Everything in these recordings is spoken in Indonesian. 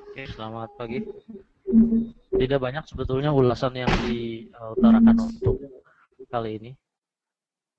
Oke, selamat pagi. Tidak banyak sebetulnya ulasan yang diutarakan untuk kali ini.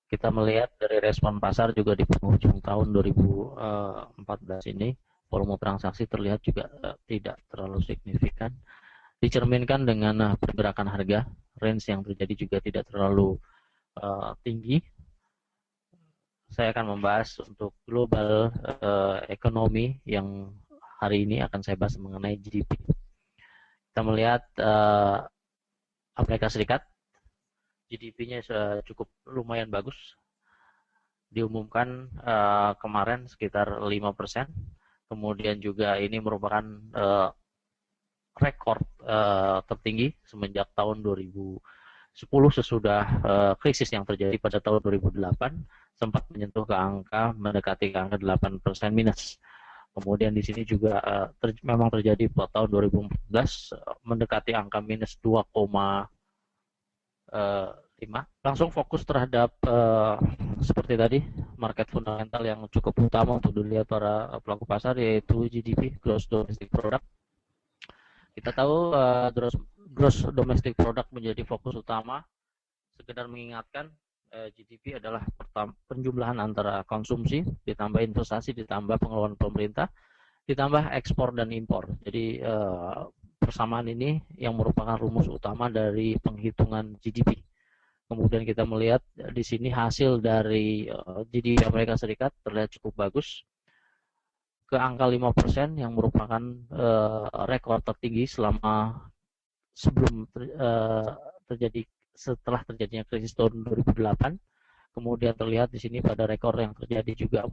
Kita melihat dari respon pasar juga di penghujung tahun 2014 ini, volume transaksi terlihat juga tidak terlalu signifikan. Dicerminkan dengan pergerakan harga, range yang terjadi juga tidak terlalu tinggi. Saya akan membahas untuk global ekonomi yang hari ini akan saya bahas mengenai GDP. Kita melihat Amerika Serikat, GDP-nya cukup lumayan bagus, diumumkan kemarin sekitar 5%. Kemudian juga ini merupakan rekor tertinggi semenjak tahun 2010 sesudah krisis yang terjadi pada tahun 2008, sempat menyentuh ke angka mendekati ke angka 8% minus. Kemudian di sini juga memang terjadi pada tahun 2014 mendekati angka minus 2,5. Langsung fokus terhadap seperti tadi market fundamental yang cukup utama untuk dilihat para pelaku pasar, yaitu GDP, Gross Domestic Product. Kita tahu Gross Domestic Product menjadi fokus utama. Sekedar mengingatkan, GDP adalah penjumlahan antara konsumsi ditambah investasi ditambah pengeluaran pemerintah ditambah ekspor dan impor. Jadi persamaan ini yang merupakan rumus utama dari penghitungan GDP. Kemudian kita melihat di sini hasil dari GDP Amerika Serikat terlihat cukup bagus, ke angka 5% yang merupakan rekor tertinggi selama sebelum terjadi setelah terjadinya krisis tahun 2008. Kemudian terlihat di sini pada rekor yang terjadi juga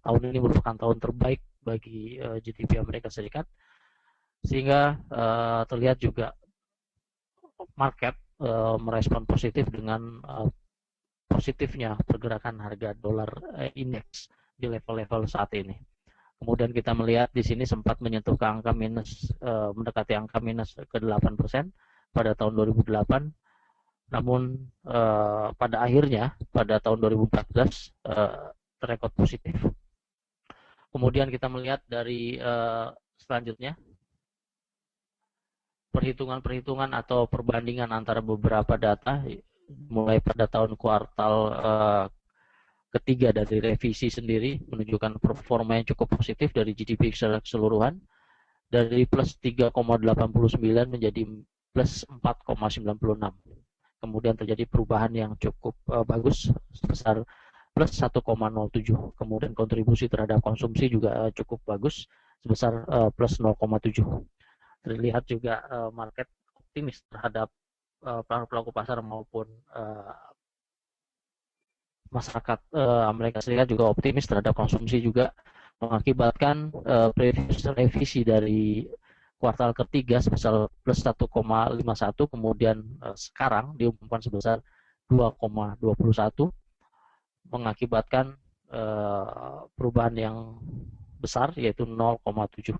tahun ini merupakan tahun terbaik bagi GDP Amerika Serikat, sehingga terlihat juga market merespon positif dengan positifnya pergerakan harga dolar indeks di level-level saat ini. Kemudian kita melihat di sini sempat menyentuh ke angka minus, mendekati angka minus ke 8% pada tahun 2008. Namun pada akhirnya pada tahun 2014 terrekod positif. Kemudian kita melihat dari selanjutnya perhitungan-perhitungan atau perbandingan antara beberapa data mulai pada tahun kuartal ketiga dari revisi sendiri menunjukkan performa yang cukup positif dari GDP secara keseluruhan, dari plus 3,89 menjadi plus 4,96. Kemudian terjadi perubahan yang cukup bagus sebesar plus 1,07. Kemudian kontribusi terhadap konsumsi juga cukup bagus sebesar plus 0,7. Terlihat juga market optimis terhadap pelaku pasar maupun masyarakat Amerika Serikat juga optimis terhadap konsumsi, juga mengakibatkan revisi dari kuartal ketiga sebesar plus 1,51, kemudian sekarang diumumkan sebesar 2,21, mengakibatkan perubahan yang besar yaitu 0,7.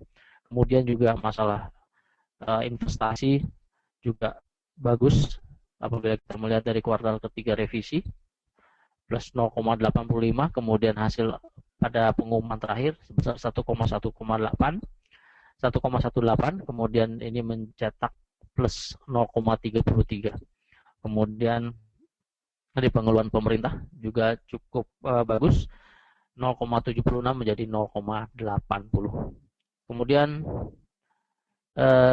Kemudian juga masalah investasi juga bagus apabila kita melihat dari kuartal ketiga revisi plus 0,85, kemudian hasil pada pengumuman terakhir sebesar 1,18, kemudian ini mencetak plus 0,33. Kemudian dari pengeluaran pemerintah juga cukup bagus, 0,76 menjadi 0,80. Kemudian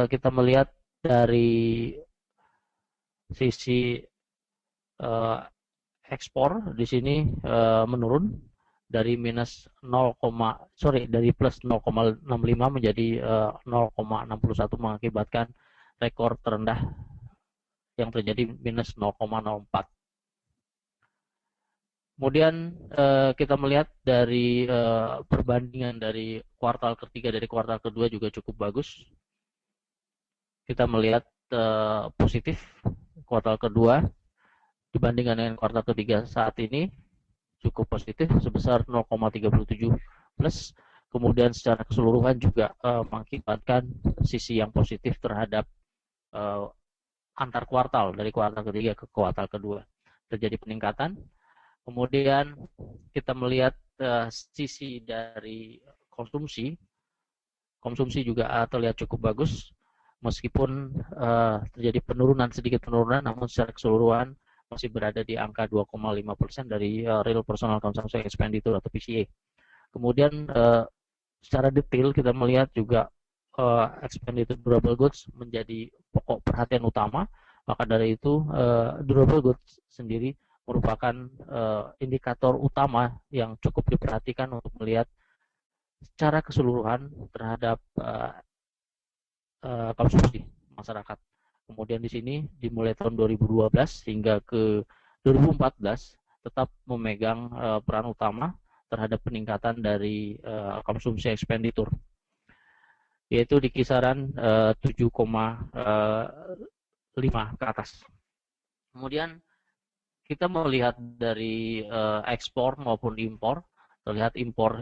kita melihat dari sisi ekspor di sini menurun dari dari plus 0,65 menjadi 0,61, mengakibatkan rekor terendah yang terjadi minus 0,04. Kemudian kita melihat dari perbandingan dari kuartal ketiga dari kuartal kedua juga cukup bagus. Kita melihat positif kuartal kedua dibandingkan dengan kuartal ketiga saat ini cukup positif sebesar 0,37 plus. Kemudian secara keseluruhan juga mengakibatkan sisi yang positif terhadap antar kuartal dari kuartal ketiga ke kuartal kedua terjadi peningkatan. Kemudian kita melihat sisi dari konsumsi Konsumsi juga terlihat cukup bagus, meskipun terjadi sedikit penurunan, namun secara keseluruhan masih berada di angka 2,5% dari Real Personal Consumption Expenditure atau PCE. Kemudian secara detail kita melihat juga expenditure durable goods menjadi pokok perhatian utama. Maka dari itu durable goods sendiri merupakan indikator utama yang cukup diperhatikan untuk melihat secara keseluruhan terhadap konsumsi masyarakat. Kemudian di sini dimulai tahun 2012 hingga ke 2014 tetap memegang peran utama terhadap peningkatan dari konsumsi ekspenditur, yaitu di kisaran 7,5 ke atas. Kemudian kita melihat dari ekspor maupun impor, terlihat impor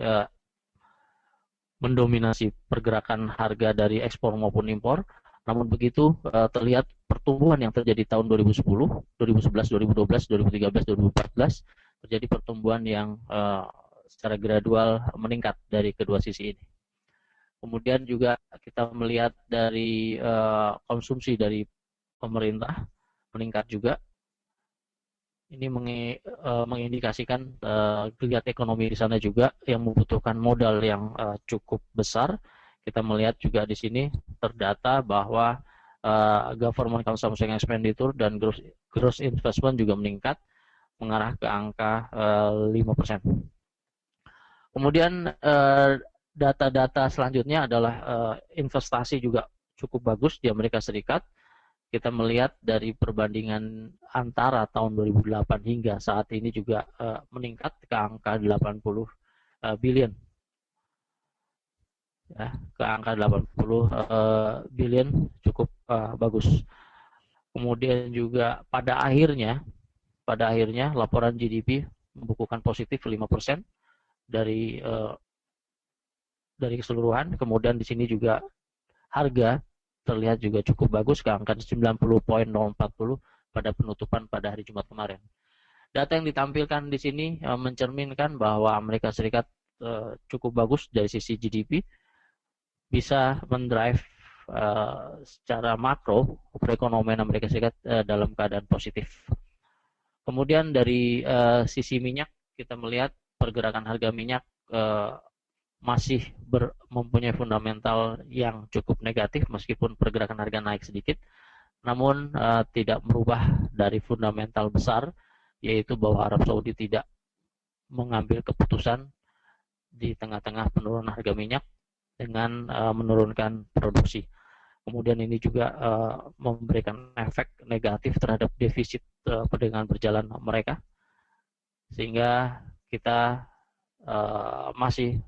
mendominasi pergerakan harga dari ekspor maupun impor. Namun begitu terlihat pertumbuhan yang terjadi tahun 2010, 2011, 2012, 2013, 2014 terjadi pertumbuhan yang secara gradual meningkat dari kedua sisi ini. Kemudian juga kita melihat dari konsumsi dari pemerintah meningkat juga. Ini mengindikasikan geliat ekonomi di sana juga yang membutuhkan modal yang cukup besar. Kita melihat juga di sini terdata bahwa government consumption expenditure dan gross investment juga meningkat, mengarah ke angka 5%. Kemudian data-data selanjutnya adalah investasi juga cukup bagus di Amerika Serikat. Kita melihat dari perbandingan antara tahun 2008 hingga saat ini juga meningkat ke angka 80 billion. Ya, ke angka 80 billion cukup bagus. Kemudian juga pada akhirnya laporan GDP membukukan positif 5% dari keseluruhan. Kemudian di sini juga harga terlihat juga cukup bagus ke angka 90.040 pada penutupan pada hari Jumat kemarin. Data yang ditampilkan di sini mencerminkan bahwa Amerika Serikat cukup bagus dari sisi GDP, bisa mendrive secara makro perekonomian Amerika Serikat dalam keadaan positif. Kemudian dari sisi minyak kita melihat pergerakan harga minyak masih mempunyai fundamental yang cukup negatif, meskipun pergerakan harga naik sedikit, namun tidak merubah dari fundamental besar, yaitu bahwa Arab Saudi tidak mengambil keputusan di tengah-tengah penurunan harga minyak dengan menurunkan produksi. Kemudian ini juga memberikan efek negatif terhadap defisit perdagangan berjalan mereka, sehingga kita masih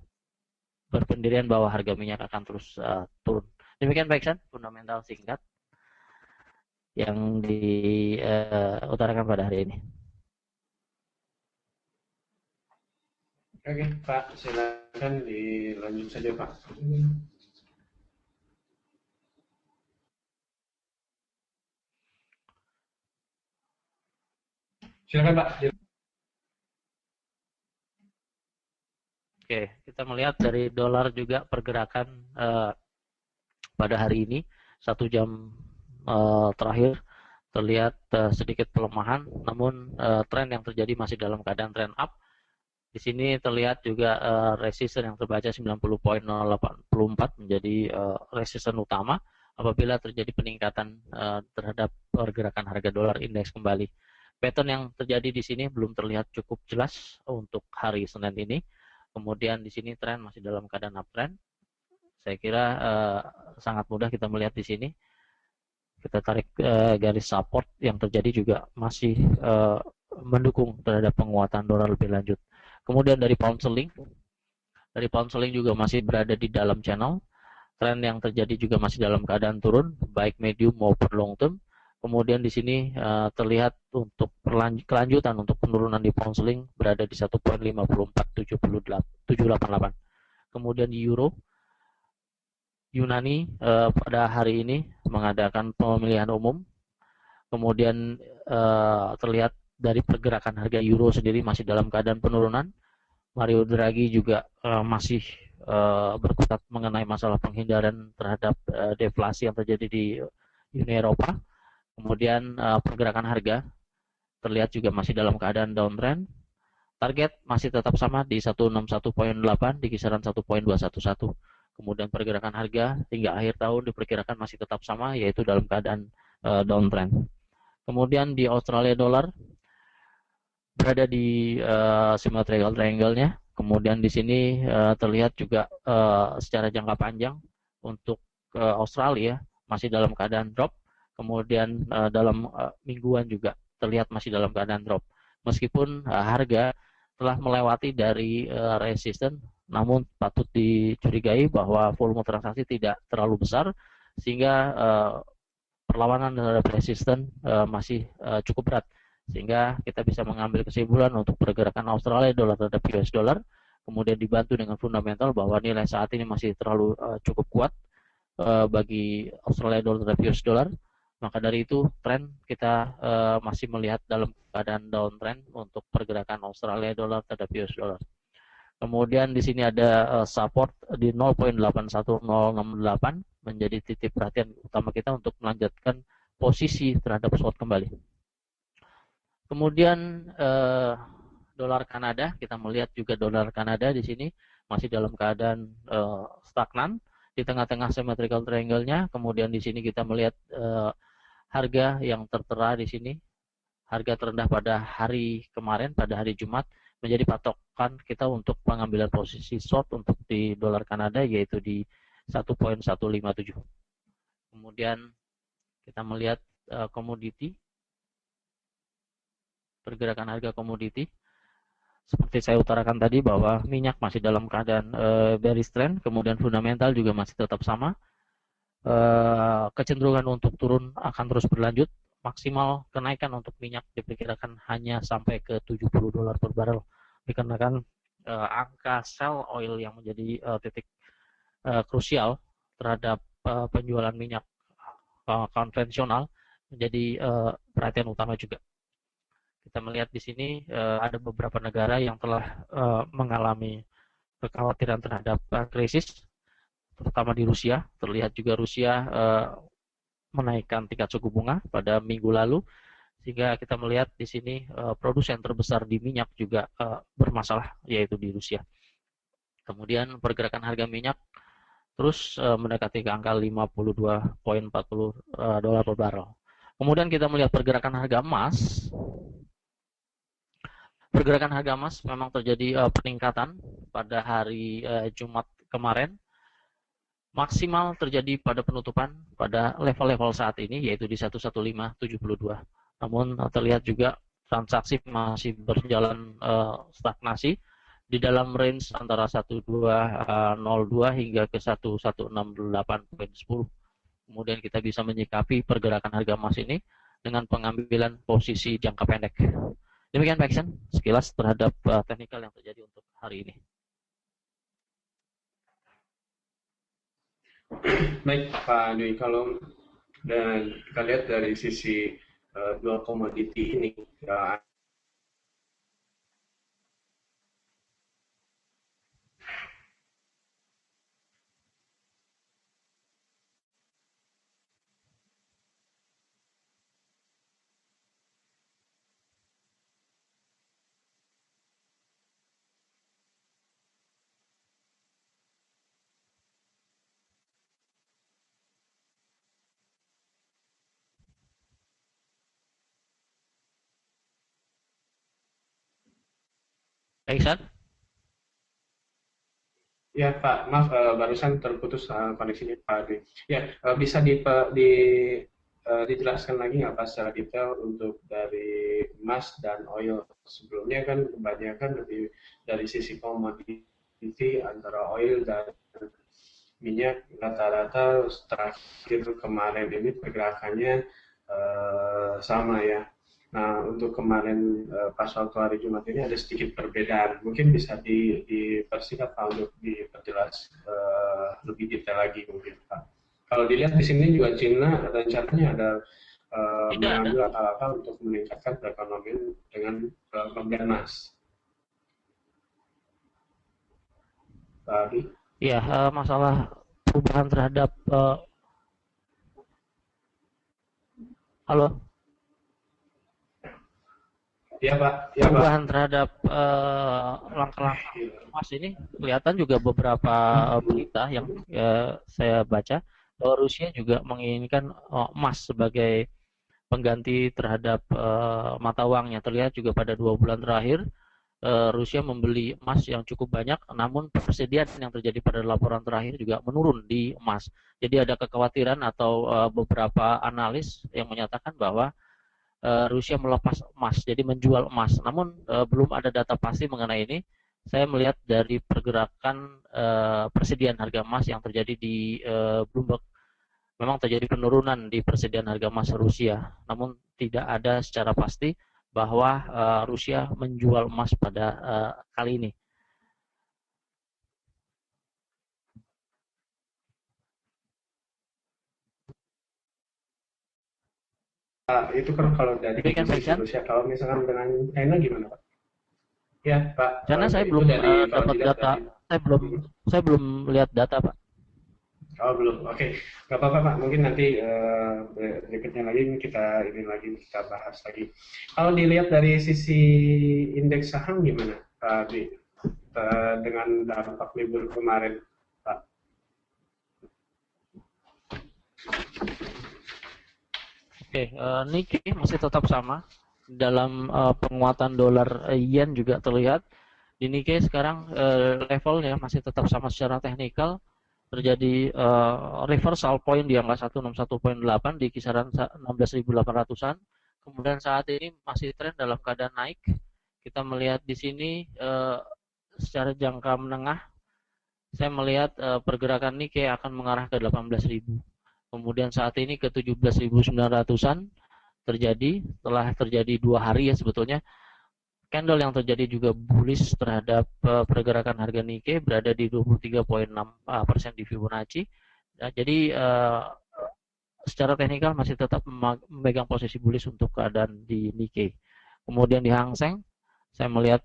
berpendirian bahwa harga minyak akan terus turun. Demikian baik, San, fundamental singkat yang diutarakan pada hari ini. Oke, Pak, silakan dilanjut saja, Pak. Silakan, Pak. Oke, kita melihat dari dolar juga pergerakan pada hari ini 1 jam terakhir terlihat sedikit pelemahan, namun tren yang terjadi masih dalam keadaan tren up. Di sini terlihat juga resisten yang terbaca 90.084 menjadi resisten utama apabila terjadi peningkatan terhadap pergerakan harga dolar indeks kembali. Pattern yang terjadi di sini belum terlihat cukup jelas untuk hari Senin ini. Kemudian di sini tren masih dalam keadaan uptrend. Saya kira sangat mudah kita melihat di sini. Kita tarik garis support yang terjadi juga masih mendukung terhadap penguatan dolar lebih lanjut. Kemudian dari pound sterling juga masih berada di dalam channel. Tren yang terjadi juga masih dalam keadaan turun, baik medium maupun long term. Kemudian di sini terlihat untuk kelanjutan untuk penurunan di pound sterling berada di 1.54788. Kemudian di euro, Yunani pada hari ini mengadakan pemilihan umum. Kemudian terlihat dari pergerakan harga euro sendiri masih dalam keadaan penurunan. Mario Draghi juga masih berkutat mengenai masalah penghindaran terhadap deflasi yang terjadi di Uni Eropa. Kemudian pergerakan harga terlihat juga masih dalam keadaan downtrend. Target masih tetap sama di 161.8 di kisaran 1.211. Kemudian pergerakan harga hingga akhir tahun diperkirakan masih tetap sama, yaitu dalam keadaan downtrend. Kemudian di Australia dollar berada di symmetrical triangle-nya. Kemudian di sini terlihat juga secara jangka panjang untuk Australia masih dalam keadaan drop. Kemudian dalam mingguan juga terlihat masih dalam keadaan drop. Meskipun harga telah melewati dari resisten, namun patut dicurigai bahwa volume transaksi tidak terlalu besar sehingga perlawanan terhadap resisten masih cukup berat, sehingga kita bisa mengambil kesimpulan untuk pergerakan Australia dollar terhadap US dollar, kemudian dibantu dengan fundamental bahwa nilai saat ini masih terlalu cukup kuat bagi Australia dollar terhadap US dollar. Maka dari itu tren kita masih melihat dalam keadaan downtrend untuk pergerakan Australia dollar terhadap US dollar. Kemudian di sini ada support di 0.81068 menjadi titik perhatian utama kita untuk melanjutkan posisi terhadap spot kembali. Kemudian dolar Kanada, kita melihat juga dolar Kanada di sini masih dalam keadaan stagnan di tengah-tengah symmetrical triangle-nya. Kemudian di sini kita melihat harga yang tertera di sini, harga terendah pada hari kemarin, pada hari Jumat, menjadi patokan kita untuk pengambilan posisi short untuk di dolar Kanada, yaitu di 1.157. Kemudian kita melihat komoditi, pergerakan harga komoditi. Seperti saya utarakan tadi bahwa minyak masih dalam keadaan bearish trend, kemudian fundamental juga masih tetap sama. Kecenderungan untuk turun akan terus berlanjut. Maksimal kenaikan untuk minyak diperkirakan hanya sampai ke $70 per barel, dikarenakan angka sell oil yang menjadi titik krusial terhadap penjualan minyak konvensional menjadi perhatian utama juga. Kita melihat di sini ada beberapa negara yang telah mengalami kekhawatiran terhadap krisis, terutama di Rusia. Terlihat juga Rusia menaikkan tingkat suku bunga pada minggu lalu, sehingga kita melihat di sini produsen terbesar di minyak juga bermasalah, yaitu di Rusia. Kemudian pergerakan harga minyak terus mendekati ke angka 52.40 dolar per barrel. Kemudian kita melihat pergerakan harga emas. Pergerakan harga emas memang terjadi peningkatan pada hari Jumat kemarin. Maksimal terjadi pada penutupan pada level-level saat ini, yaitu di 11572. Namun terlihat juga transaksi masih berjalan stagnasi di dalam range antara 1202 hingga ke 1168.10. Kemudian kita bisa menyikapi pergerakan harga emas ini dengan pengambilan posisi jangka pendek. Demikian Pak Iksan, sekilas terhadap teknikal yang terjadi untuk hari ini. Baik Pak Dwi, kalau dan kita lihat dari sisi dua komoditi ini, Pak Iksan? ya Pak, maaf barusan terputus koneksinya Pak Dwi. Ya, bisa dijelaskan lagi nggak Pak secara detail untuk dari emas dan oil? Sebelumnya kan kebanyakan lebih dari sisi komoditi antara oil dan minyak rata-rata terakhir kemarin ini pergerakannya sama ya. Nah, untuk kemarin pas waktu hari Jumat ini ada sedikit perbedaan. Mungkin bisa dipersingkat Pak untuk diperjelas lebih detail lagi mungkin Pak. Kalau dilihat di sini juga Cina rencananya ada mengambil langkah-langkah untuk meningkatkan perekonomian dengan pembelian emas. Pak Adi. Ya, masalah perubahan terhadap halo, Iya Pak, iya Pak. perubahan terhadap langkah-langkah emas ini kelihatan juga beberapa berita yang saya baca bahwa Rusia juga menginginkan emas sebagai pengganti terhadap mata uangnya. Terlihat juga pada 2 bulan terakhir Rusia membeli emas yang cukup banyak, namun persediaan yang terjadi pada laporan terakhir juga menurun di emas. Jadi ada kekhawatiran atau beberapa analis yang menyatakan bahwa Rusia melepas emas, jadi menjual emas. Namun belum ada data pasti mengenai ini. Saya melihat dari pergerakan persediaan harga emas yang terjadi di Bloomberg, memang terjadi penurunan di persediaan harga emas Rusia. Namun tidak ada secara pasti bahwa Rusia menjual emas pada kali ini. Itu kan kalau dari Demikian Pak sisi Iksan. Rusia, kalau misalkan dengan China gimana Pak? Ya Pak, Karena saya itu belum dari kalau dapat dilihat data, dari saya belum lihat data Pak. oh belum, oke, nggak apa-apa Pak. Mungkin nanti berikutnya lagi kita bahas lagi. Kalau dilihat dari sisi indeks saham gimana Pak Dwi? Dengan dampak libur kemarin Pak? Oke, Nikkei masih tetap sama dalam penguatan dolar yen juga terlihat. Di Nikkei sekarang levelnya masih tetap sama secara teknikal, terjadi reversal point di angka 161.8 di kisaran 16.800-an. Kemudian saat ini masih tren dalam keadaan naik. Kita melihat di sini secara jangka menengah, saya melihat pergerakan Nikkei akan mengarah ke 18.000. Kemudian saat ini ke 17.900-an telah terjadi 2 hari ya sebetulnya. Candle yang terjadi juga bullish terhadap pergerakan harga Nikkei berada di 23,6% di Fibonacci. Nah, jadi secara teknikal masih tetap memegang posisi bullish untuk keadaan di Nikkei. Kemudian di Hang Seng, saya melihat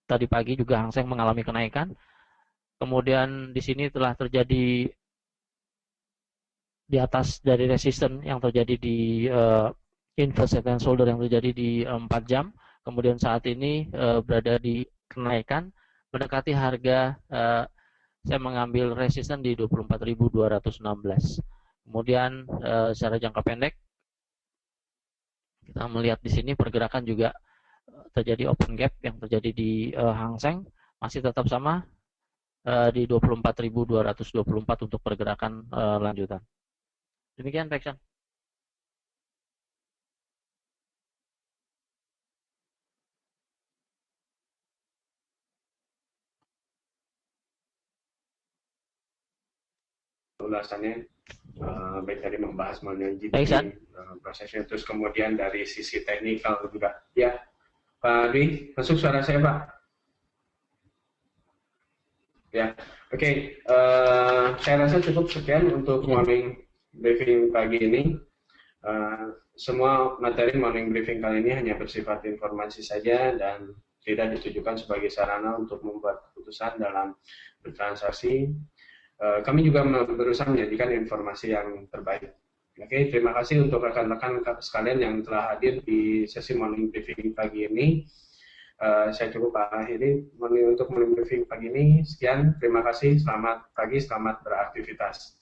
tadi pagi juga Hang Seng mengalami kenaikan. Kemudian di sini telah terjadi di atas dari resisten yang terjadi di inverse head and shoulder yang terjadi di 4 jam. Kemudian saat ini berada di kenaikan mendekati harga saya mengambil resisten di 24.216. Kemudian secara jangka pendek kita melihat di sini pergerakan juga terjadi open gap yang terjadi di Hang Seng masih tetap sama di 24.224 untuk pergerakan lanjutan. Demikian Pak Iksan. Ulasannya baik tadi membahas mengenai Pak GDP Iksan. prosesnya, terus kemudian dari sisi teknikal juga. Ya, Pak Dwi, masuk suara saya Pak. Ya, oke. Saya rasa cukup sekian untuk morning briefing pagi ini. Semua materi morning briefing kali ini hanya bersifat informasi saja dan tidak ditujukan sebagai sarana untuk membuat keputusan dalam bertransaksi. Kami juga berusaha menyajikan informasi yang terbaik. Oke, terima kasih untuk rekan-rekan sekalian yang telah hadir di sesi morning briefing pagi ini. Saya cukup akhiri untuk morning briefing pagi ini. Sekian, terima kasih, selamat pagi, selamat beraktivitas.